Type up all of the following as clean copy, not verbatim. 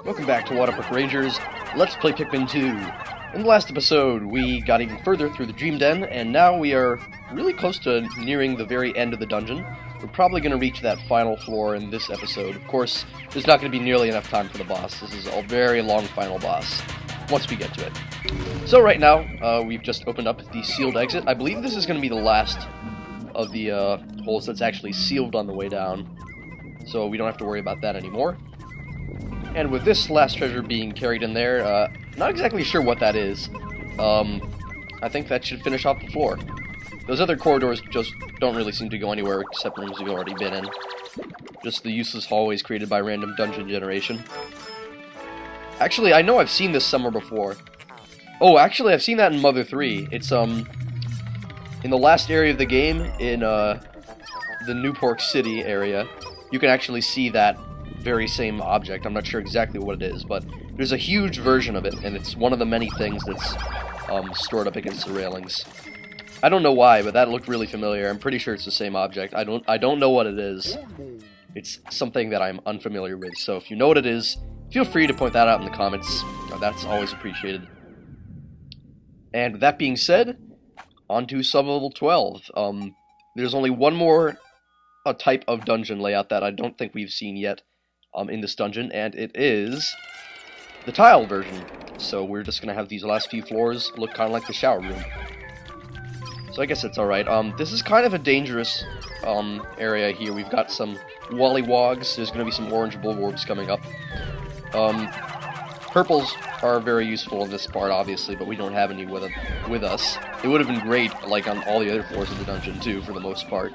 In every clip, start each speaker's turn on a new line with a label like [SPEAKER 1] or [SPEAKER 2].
[SPEAKER 1] Welcome back to Waterpark Rangers. Let's play Pikmin 2. In the last episode, we got even further through the Dream Den, and now we are really close to nearing the very end of the dungeon. We're probably going to reach that final floor in this episode. Of course, there's not going to be nearly enough time for the boss. This is a very long final boss, once we get to it. So right now, we've just opened up the sealed exit. I believe this is going to be the last of the holes that's actually sealed on the way down, so we don't have to worry about that anymore. And with this last treasure being carried in there, not exactly sure what that is. I think that should finish off the floor. Those other corridors just don't really seem to go anywhere except rooms we've already been in. Just the useless hallways created by random dungeon generation. Actually, I know I've seen this somewhere before. Oh, actually, I've seen that in Mother 3. It's, in the last area of the game, in, the Newport City area, you can actually see that very same object. I'm not sure exactly what it is, but there's a huge version of it, and it's one of the many things that's stored up against the railings. I don't know why, but that looked really familiar. I'm pretty sure it's the same object. I don't know what it is. It's something that I'm unfamiliar with, so if you know what it is, feel free to point that out in the comments. That's always appreciated. And with that being said, on to sub-level 12. There's only one more type of dungeon layout that I don't think we've seen yet in this dungeon, and it is the tile version. So we're just going to have these last few floors look kind of like the shower room. So I guess it's alright. This is kind of a dangerous area here. We've got some wollywogs. There's going to be some orange bulborbs coming up. Purples are very useful in this part, obviously, but we don't have any with us. It would have been great, like, on all the other floors of the dungeon, too, for the most part.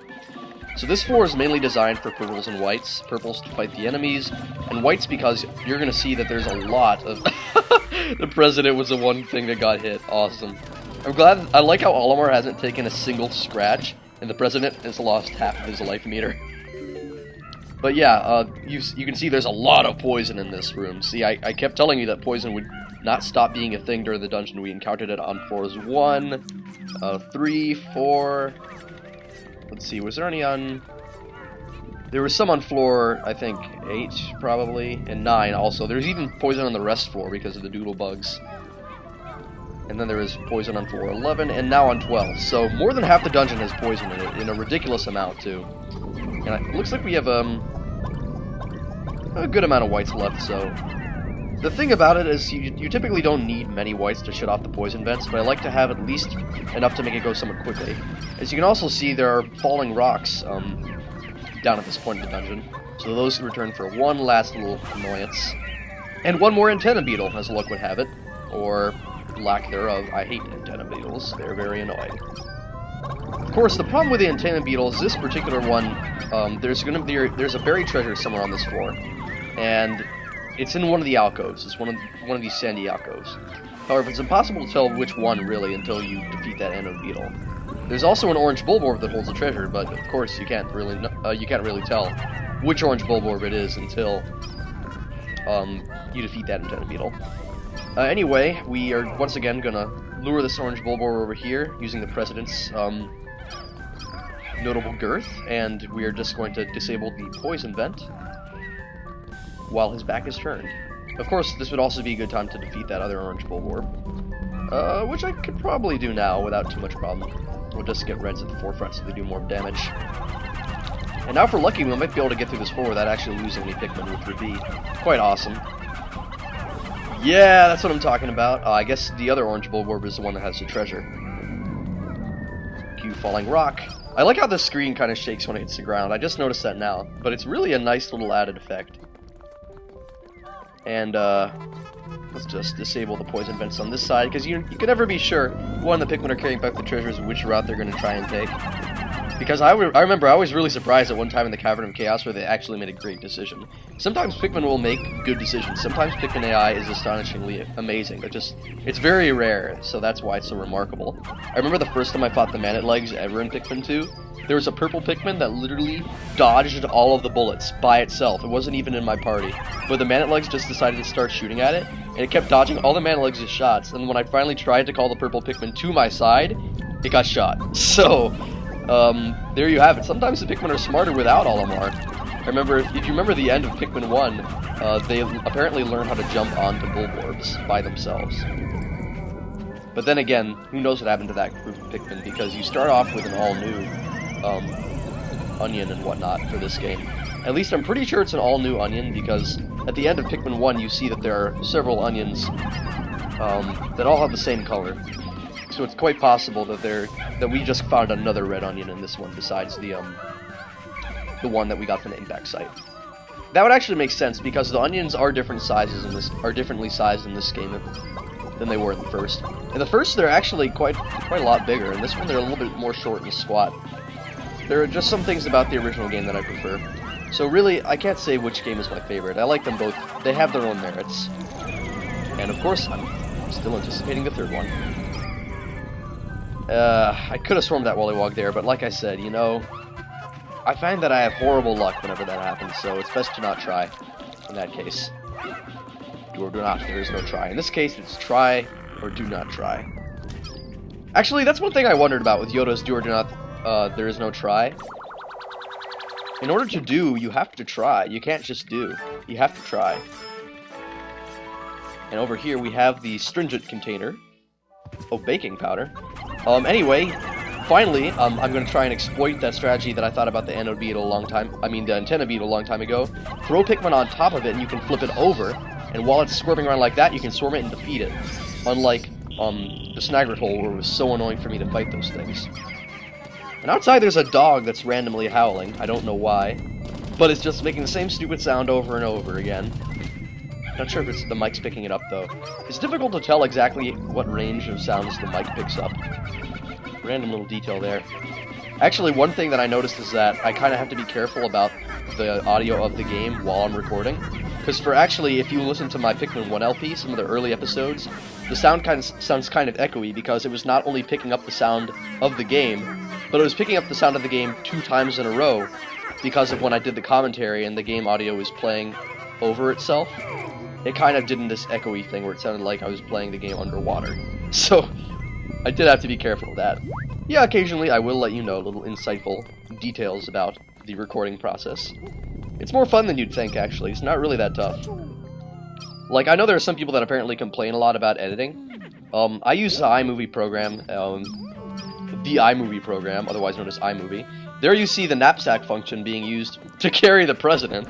[SPEAKER 1] So this floor is mainly designed for purples and whites. Purples to fight the enemies, and whites because you're going to see that there's a lot of... The President was the one thing that got hit. Awesome. I'm glad... I like how Olimar hasn't taken a single scratch, and the President has lost half of his life meter. But yeah, you can see there's a lot of poison in this room. See, I kept telling you that poison would not stop being a thing during the dungeon. We encountered it on floors 1, 3, 4... Let's see, was there any on... There was some on floor, I think, 8, probably, and 9 also. There's even poison on the rest floor because of the doodle bugs. And then there is poison on floor 11, and now on 12. So more than half the dungeon has poison in it, in a ridiculous amount, too. And it looks like we have a good amount of whites left, so... The thing about it is you typically don't need many whites to shut off the poison vents, but I like to have at least enough to make it go somewhat quickly. As you can also see, there are falling rocks down at this point in the dungeon, so those return for one last little annoyance. And one more antenna beetle, as luck would have it, or lack thereof. I hate antenna beetles, they're very annoying. Of course, the problem with the antenna beetles, this particular one, there's a buried treasure somewhere on this floor, and it's in one of the alcoves. It's one of these sandy alcoves. However, it's impossible to tell which one, really, until you defeat that anode beetle. There's also an orange bulborb that holds a treasure, but of course you can't really tell which orange bulborb it is until you defeat that antenna beetle. Anyway, we are once again gonna lure this orange bulborb over here using the President's notable girth, and we are just going to disable the poison vent while his back is turned. Of course, this would also be a good time to defeat that other orange bulborb, which I could probably do now without too much problem. We'll just get reds at the forefront so they do more damage. And now if we're lucky, we might be able to get through this floor without actually losing any Pikmin, which would be quite awesome. Yeah, that's what I'm talking about. I guess the other orange bulborb is the one that has the treasure. Cue falling rock. I like how the screen kind of shakes when it hits the ground. I just noticed that now, but it's really a nice little added effect. And, let's just disable the poison vents on this side, because you can never be sure when the Pikmin are carrying back the treasures which route they're going to try and take. Because I remember I was really surprised at one time in the Cavern of Chaos where they actually made a great decision. Sometimes Pikmin will make good decisions. Sometimes Pikmin AI is astonishingly amazing. It's very rare, so that's why it's so remarkable. I remember the first time I fought the Mannet Legs ever in Pikmin 2, there was a purple Pikmin that literally dodged all of the bullets by itself. It wasn't even in my party. But the Mannet Legs just decided to start shooting at it, and it kept dodging all the Mannet Legs' shots, and when I finally tried to call the purple Pikmin to my side, it got shot. So... there you have it. Sometimes the Pikmin are smarter without Olimar. I remember, if you remember the end of Pikmin 1, they apparently learn how to jump onto Bulborbs by themselves. But then again, who knows what happened to that group of Pikmin, because you start off with an all-new onion and whatnot for this game. At least I'm pretty sure it's an all-new onion, because at the end of Pikmin 1 you see that there are several onions that all have the same color. So it's quite possible that we just found another red onion in this one besides the one that we got from the impact site. That would actually make sense, because the onions are differently sized in this game than they were in the first. In the first, they're actually quite a lot bigger. In this one, they're a little bit more short and squat. There are just some things about the original game that I prefer. So really, I can't say which game is my favorite. I like them both. They have their own merits. And of course, I'm still anticipating the third one. I could have swarmed that Wollywog there, but like I said, you know, I find that I have horrible luck whenever that happens, so it's best to not try in that case. Do or do not, there is no try. In this case, it's try or do not try. Actually, that's one thing I wondered about with Yoda's do or do not, there is no try. In order to do, you have to try. You can't just do. You have to try. And over here we have the Stringent container of baking powder. Anyway, finally, I'm going to try and exploit that strategy that I thought about the antenna beetle a long time ago. Throw Pikmin on top of it and you can flip it over, and while it's squirming around like that, you can swarm it and defeat it. Unlike the Snaggered Hole, where it was so annoying for me to fight those things. And outside there's a dog that's randomly howling. I don't know why. But it's just making the same stupid sound over and over again. Not sure if it's the mic's picking it up, though. It's difficult to tell exactly what range of sounds the mic picks up. Random little detail there. Actually, one thing that I noticed is that I kind of have to be careful about the audio of the game while I'm recording. Because if you listen to my Pikmin 1 LP, some of the early episodes, the sound sounds kind of echoey, because it was not only picking up the sound of the game, but it was picking up the sound of the game 2 times in a row, because of when I did the commentary and the game audio was playing over itself. It kind of did this echoey thing where it sounded like I was playing the game underwater. So, I did have to be careful of that. Yeah, occasionally I will let you know little insightful details about the recording process. It's more fun than you'd think, actually. It's not really that tough. Like, I know there are some people that apparently complain a lot about editing. I use the iMovie program, otherwise known as iMovie. There you see the knapsack function being used to carry the president.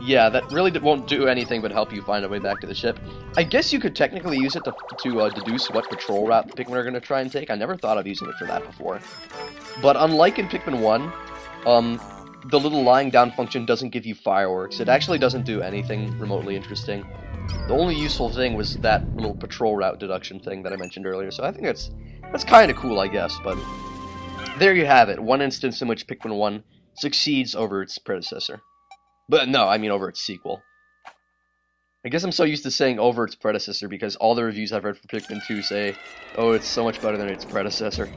[SPEAKER 1] Yeah, that really won't do anything but help you find a way back to the ship. I guess you could technically use it to deduce what patrol route the Pikmin are going to try and take. I never thought of using it for that before. But unlike in Pikmin 1, the little lying down function doesn't give you fireworks. It actually doesn't do anything remotely interesting. The only useful thing was that little patrol route deduction thing that I mentioned earlier, so I think that's kind of cool, I guess, but there you have it. One instance in which Pikmin 1 succeeds over its predecessor. But no, I mean over its sequel. I guess I'm so used to saying over its predecessor because all the reviews I've read for Pikmin 2 say, oh, it's so much better than its predecessor.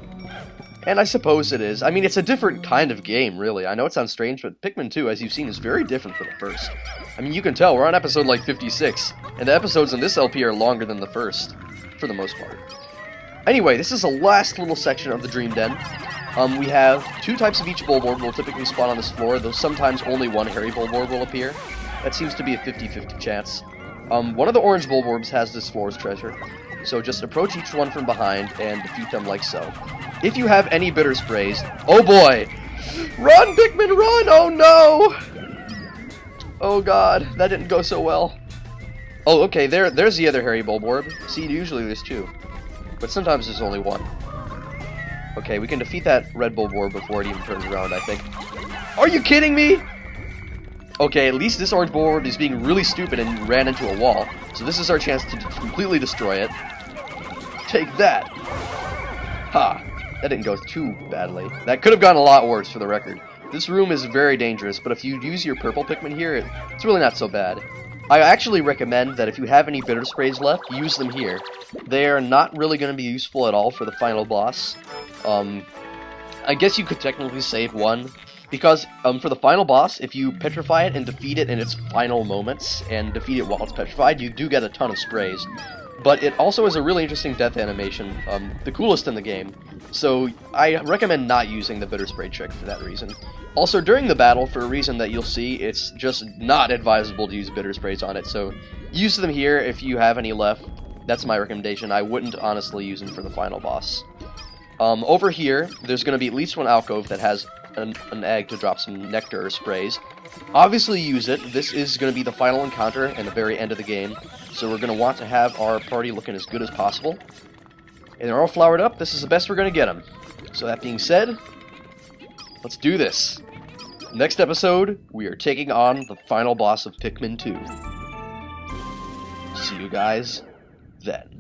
[SPEAKER 1] And I suppose it is. I mean, it's a different kind of game, really. I know it sounds strange, but Pikmin 2, as you've seen, is very different from the first. I mean, you can tell, we're on episode like 56, and the episodes in this LP are longer than the first, for the most part. Anyway, this is the last little section of the Dream Den. We have 2 types of each Bulborb will typically spawn on this floor, though sometimes only one hairy Bulborb will appear. That seems to be a 50-50 chance. One of the orange Bulborbs has this floor's treasure, so just approach each one from behind and defeat them like so. If you have any bitter sprays... Oh boy! Run, Pikmin, run! Oh no! Oh god, that didn't go so well. Oh, okay, there's the other hairy Bulborb. See, usually there's 2. But sometimes there's only 1. Okay, we can defeat that red Bulborb before it even turns around, I think. Are you kidding me? Okay, at least this orange Bulborb is being really stupid and ran into a wall. So this is our chance to completely destroy it. Take that! Ha! That didn't go too badly. That could have gone a lot worse, for the record. This room is very dangerous, but if you use your purple Pikmin here, it's really not so bad. I actually recommend that if you have any bitter sprays left, use them here. They are not really going to be useful at all for the final boss. I guess you could technically save one, because for the final boss, if you petrify it and defeat it in its final moments, and defeat it while it's petrified, you do get a ton of sprays. but it also has a really interesting death animation, the coolest in the game, so I recommend not using the bitter spray trick for that reason. Also, during the battle, for a reason that you'll see, it's just not advisable to use bitter sprays on it, so use them here if you have any left. That's my recommendation. I wouldn't honestly use them for the final boss. Over here, there's going to be at least one alcove that has an egg to drop some nectar or sprays. Obviously use it. This is going to be the final encounter and the very end of the game, so we're going to want to have our party looking as good as possible. And they're all flowered up. This is the best we're going to get them. So that being said, let's do this. Next episode, we are taking on the final boss of Pikmin 2. See you guys then.